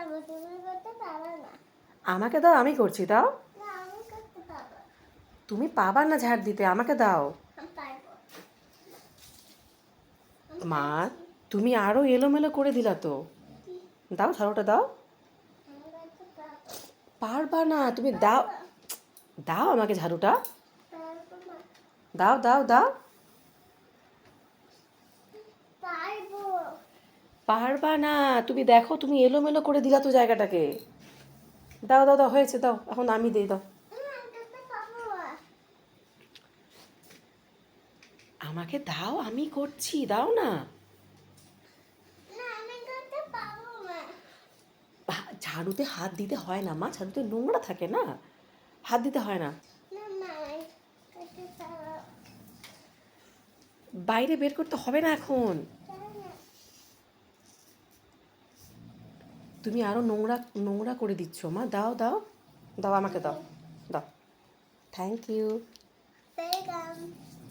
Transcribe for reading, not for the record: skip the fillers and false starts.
পারবো, তুমি করতে পারবে না। আমাকে দাও, আমি করছি, দাও। না, আমি করতে পারবো। তুমি পাবা না ঝাড় দিতে, আমাকে দাও। আমি পারবো। আমি মা, পারছি। তুমি আরো এলোমেলো করে দিলা তো। কি? দাও, ঝাড়ুটা দাও। আমি করতে পারবো। পারবা না, তুমি দাও। পারবো। দাও আমাকে ঝাড়ুটা। পারবো না। দাও দাও দাও। পারবো। পারবা না, তুমি দেখো, তুমি এলোমেলো করে দিলা তো জায়গাটাকে। দাও দাও দাও, হয়েছে, দাও, এখন আমি দিই, দাও। আমি করতে পারবো না। আমাকে দাও, আমি করছি, দাও না। না, আমি করতে পারবো না। ঝাড়ুতে হাত দিতে হয় না মা, ঝাড়ুতে নোংরা থাকে না, হাত দিতে হয় না। না, না, আমি করতে পারবো। বাইরে বের করতে হবে না এখন। জানি না। তুমি আরো নোংরা নোংরা করে দিচ্ছ মা, দাও দাও। দাও আমাকে দাও। দাও। Thank you. Welcome.